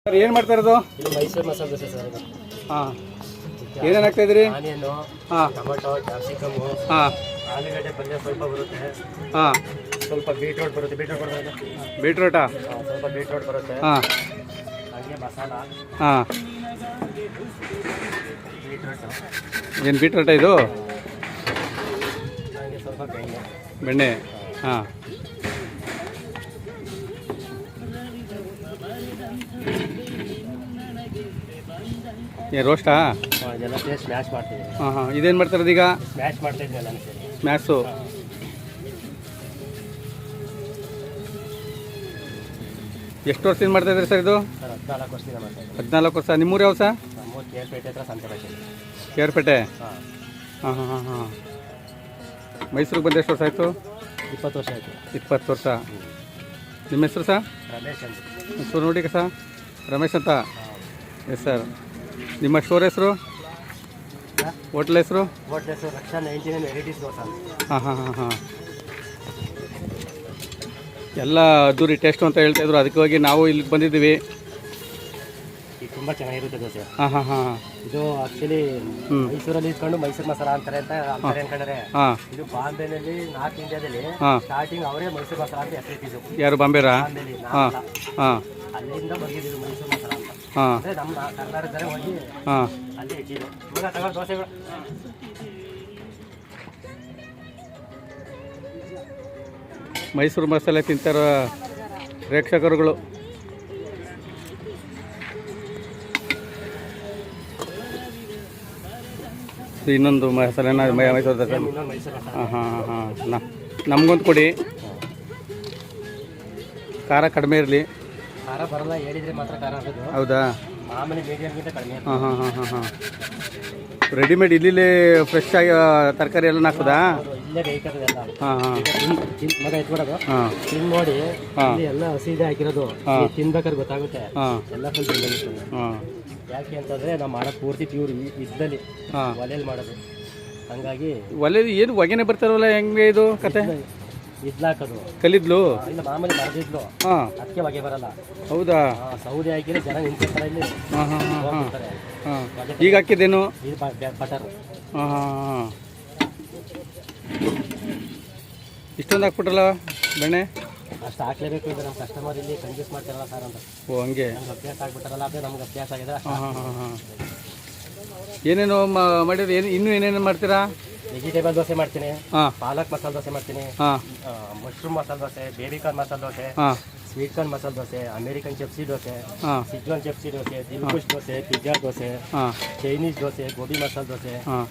Sir ಏನು ಮಾಡ್ತಾ ಇರೋದು? ಇದು ಮೈಸೂರು ಮಸಾಲೆ ದೋಸೆ ಸರ್. ಇದು ಹಾಂ, ಏನೇನು ಹಾಕ್ತಾ ಇದ್ದೀರಿ? ಆನಿಯನ್ನು, ಹಾಂ, ಟೊಮೊಟೊ, ಕ್ಯಾಪ್ಸಿಕಮ್ಮು, ಹಾಂ, ಆಲೂಗಡ್ಡೆ ಪಲ್ಯ ಸ್ವಲ್ಪ ಬರುತ್ತೆ, ಹಾಂ, ಸ್ವಲ್ಪ ಬೀಟ್ರೋಟ್ ಬರುತ್ತೆ. ಬೀಟ್ರೋಟಾ? ಸ್ವಲ್ಪ ಬೀಟ್ರೋಟ್ ಬರುತ್ತೆ. ಹಾಂ, ಹಾಗೆ ಮಸಾಲ ಹಾಂ. ಬೀಟ್ರೋಟು, ಏನು ಬೀಟ್ರೋಟಾ ಇದು? ಹಾಗೆ ಸ್ವಲ್ಪ ಬೆಣ್ಣೆ. ಹಾಂ, ಏನು ರೋಸ್ಟಾ? ಇದೆಲ್ಲ ಸೇರಿ ಸ್ಮ್ಯಾಶ್ ಮಾಡ್ತೀವಿ. ಹಾಂ ಹಾಂ. ಇದೇನು ಮಾಡ್ತಾರದು ಈಗ? ಸ್ಮ್ಯಾಶ್ ಮಾಡ್ತಾ ಇದ್ವಿ ಎಲ್ಲ ಸೇರಿ. ಸ್ಮ್ಯಾಶು. ಎಷ್ಟು ವರ್ಷದಿಂದ ಮಾಡ್ತಾ ಇದ್ರಿ ಸರ್ ಇದು? ಸರ್ 14 ವರ್ಷದಿಂದ ಮಾಡ್ತಾ ಇದ್ದೀವಿ. 14 ವರ್ಷ. ನಿಮ್ಮೂರು ಯಾವ ಸರ್? ನಮ್ಮೂರು ಕೇರ್ಪೇಟೆ ಹತ್ರ ಸಂತೆಪೇಟೆ. ಕೇರ್ಪೇಟೆ. ಹಾಂ ಹಾಂ ಹಾಂ ಹಾಂ ಹಾಂ. ಮೈಸೂರಿಗೆ ಬಂದು ಎಷ್ಟು ವರ್ಷ ಆಯಿತು? 20 ವರ್ಷ ಆಯಿತು. 20 ವರ್ಷ. ನಿಮ್ಮ ಹೆಸರು ಸರ್? ರಮೇಶ್ ಅಂತ. ಹೆಸರು ನೋಡಿ ಸರ್, ರಮೇಶ್ ಅಂತ. Yes sir. ನಿಮ್ಮ ಸ್ಟೋರ್ ಹೆಸರು, ಹೋಟ್ಲ್ ಹೆಸರು? ಹೋಟ್ಲ್ ಹೆಸರು ರಕ್ಷಾ 99 ವೆರೈಟೀಸ್ ದೋಸೆ ಅಂತ. ಹಾಂ ಹಾಂ ಹಾಂ ಹಾಂ. ಎಲ್ಲ ಅದ್ದೂರಿ ಟೇಸ್ಟು ಅಂತ ಹೇಳ್ತಾಯಿದ್ರು, ಅದಕ್ಕೆ ಹೋಗಿ ನಾವು ಇಲ್ಲಿಗೆ ಬಂದಿದ್ದೀವಿ. ಇದು ತುಂಬ ಚೆನ್ನಾಗಿರುತ್ತೆ ದೋಸೆ. ಹಾಂ ಹಾಂ ಹಾಂ. ಇದು ಆಕ್ಚುಲಿ ಮೈಸೂರಲ್ಲಿ ಇಟ್ಕೊಂಡು ಮೈಸೂರು ಮಸಾಲ ಅಂತಾರೆ ಅನ್ಕೊಂಡ್ರೆ, ಇದು ಬಾಂಬೆನಲ್ಲಿ ನಾರ್ತ್ ಇಂಡಿಯಾದಲ್ಲಿ ಸ್ಟಾರ್ಟಿಂಗ್ ಅವರೇ ಮೈಸೂರು ಮಸಾಲ ಅಂತ ಹೆಸರಿಟ್ಟಿದ್ದು. ಯಾರು ಬಾಂಬೆರಾ? ಬಾಂಬೆಲಿ. ಹಾಂ ಹಾಂ. ಅಲ್ಲಿಂದ ಬಂದಿದ್ದು ಮೈಸೂರು ಮಸಾಲ ಅಂತ. ಹಾಂ, ಅಂದರೆ ನಮ್ಮ ಕರ್ನಾಟಕದಲ್ಲೇ ಹೋಗಿ ಹಾಂ, ಅಲ್ಲಿ ಇಟ್ಟಿದ್ದು. ಇವಾಗ ತಗೊಂಡು ದೋಸೆಗಳು ಮೈಸೂರು ಮಸಾಲೆ ತಿಂತಾರೋ ಪ್ರೇಕ್ಷಕರುಗಳು. ಇನ್ನೊಂದು ಮಸಾಲೆನ ಮೈಸೂರು ದೋಸೆ. ಇನ್ನೊಂದು ಮೈಸೂರು ಮಸಾಲ. ಹಾಂ ಹಾಂ ಹಾಂ. ನಮಗೊಂದು ಕೊಡಿ, ಖಾರ ಕಡಿಮೆ ಇರಲಿ. ಖಾರ ಬರಲ್ಲ, ಹೇಳಿದ್ರೆ ಮಾತ್ರ ಖಾರ ಆಗೋದು. ಹೌದಾ? ಮಾಮೂಲಿ ಮೀಡಿಯಮ್ಗಿಂತ ಕಡಿಮೆ. ಹಾಂ ಹಾಂ ಹಾಂ ಹಾಂ ಹಾಂ. ರೆಡಿಮೇಡ್ ಇಲ್ಲಿ ಫ್ರೆಶ್ ಆಗಿ ತರಕಾರಿ ಎಲ್ಲ ಹಾಕೋದಾ? ಇಲ್ಲೇ ಬೇಯ್ತದೆ ಎಲ್ಲ. ಹಾಂ ಹಾಂ. ಮಗ ಎತ್ಬಿಡೋದು, ಹಾಂ, ತಿಂದು ನೋಡಿ ಇಲ್ಲಿ ಎಲ್ಲ ಹಸಿದೆ ಹಾಕಿರೋದು. ತಿನ್ಬೇಕಾದ್ರೆ ಗೊತ್ತಾಗುತ್ತೆ ಹಾಂ ಎಲ್ಲ ಫುಲ್ ತಿಂದಿರುತ್ತೆ. ಹಾಂ. ಯಾಕೆ ಅಂತಂದ್ರೆ ನಾವು ಮಾಡೋದು ಪೂರ್ತಿ ಪ್ಯೂರ್ ಇದ್ದಲ್ಲಿ ಹಾಂ, ಒಲೆಯಲ್ಲಿ ಮಾಡೋದು. ಹಂಗಾಗಿ ಒಲೆಯಲ್ಲಿ ಏನು ಹೊಗೆನೆ ಬರ್ತಾರಲ್ಲ, ಹೆಂಗೆ ಇದು ಕತೆ? ಇದ್ಲಾಕೋದು ಕಲಿದ್ಲು? ಇಲ್ಲ, ಮಾಮೂಲಿ ಮರದಿದ್ಲು. ಹಾಂ, ಅದಕ್ಕೆ ಹೊಗೆ ಬರಲ್ಲ. ಹೌದಾ? ಸೌದೆ ಹಾಕಿದ್ರೆ ಜನ ನಿಂತಿರ್ತಾರೆ ಇಲ್ಲಿ. ಹಾಂ ಹಾಂ ಹಾಂ ಹಾಂ ಹೋಗ್ಬಿಡ್ತಾರೆ. ಹಾಂ. ಈಗ ಹಾಕಿದ್ದೇನು? ಇದು ಬಟರ್. ಹಾಂ ಹಾಂ ಹಾಂ. ಇಷ್ಟೊಂದು ಹಾಕ್ಬಿಟ್ರಲ್ಲ ಬೆಣ್ಣೆ? ಅಷ್ಟು ಹಾಕ್ಲೇಬೇಕು. ಇದು ನಮ್ಮ ಕಸ್ಟಮರ್ ಇಲ್ಲಿ ಕಂಜೂಸ್ ಮಾಡ್ತಾರಲ್ಲ ಸರ್ ಅಂತ. ಓ ಹಂಗೆ. ನಮ್ಗೆ ಅಭ್ಯಾಸ ಆಗ್ಬಿಟ್ಟಾರಲ್ಲ, ಅದೇ ನಮ್ಗೆ ಅಭ್ಯಾಸ ಆಗಿದೆ. ಹಾಂ ಹಾಂ ಹಾಂ ಹಾಂ. ಏನೇನು ಮಾಡಿದ್ರೆ ಇನ್ನೂ ಏನೇನು ಮಾಡ್ತೀರಾ? ವೆಜಿಟೇಬಲ್ ದೋಸೆ ಮಾಡ್ತೀನಿ, ಹಾಂ, ಪಾಲಕ್ ಮಸಾಲೆ ದೋಸೆ ಮಾಡ್ತೀನಿ, ಹಾಂ, mushroom masala dosa, baby corn masala dosa, ಹಾಂ, sweet corn masala dosa, American ಚೆಪ್ಸಿ dosa, ಹಾಂ, ಸಿಜ್ವಾನ್ ಚೆಪ್ಸಿ ದೋಸೆ, ದಿಲ್ಖುಷ್ ದೋಸೆ, ಪಿಜ್ಜಾ ದೋಸೆ, ಹಾಂ, ಚೈನೀಸ್ ದೋಸೆ, ಗೋಬಿ ಮಸಾಲೆ ದೋಸೆ, ಹಾಂ,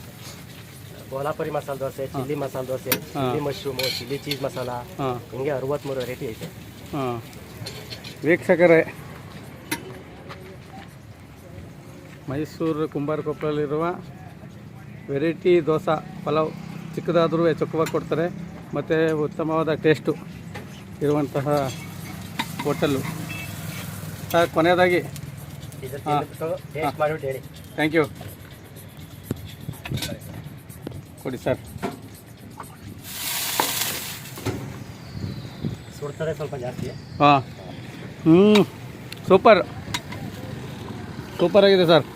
Kolhapuri masala dosa, chilli masala dosa, chilli mushroom, chilli cheese masala, ಹಾಂ, ಹಿಂಗೆ 63 ವೆರೈಟಿ ಐತೆ. ಹಾಂ. ವೀಕ್ಷಕರೇ, ಮೈಸೂರು ಕುಂಬಾರಕೊಪ್ಪಲಲ್ಲಿರುವ ವೆರೈಟಿ ದೋಸೆ ಪಲಾವ್ ಚಿಕ್ಕದಾದರೂ ಚೊಕ್ಕವಾಗಿ ಕೊಡ್ತಾರೆ ಮತ್ತು ಉತ್ತಮವಾದ ಟೇಸ್ಟು ಇರುವಂತಹ ಹೋಟೆಲ್ಲು. ಸರ್, ಕೊನೆಯದಾಗಿ ಟೇಸ್ಟ್ ಮಾಡಿಬಿಟ್ಟು ಹೇಳಿ. Thank you. ಕೊಡಿ ಸರ್. ಸುಡ್ತಾರೆ ಸ್ವಲ್ಪ ಜಾಸ್ತಿ. ಹಾಂ, ಸೂಪರ್, ಸೂಪರ್ ಆಗಿದೆ ಸರ್.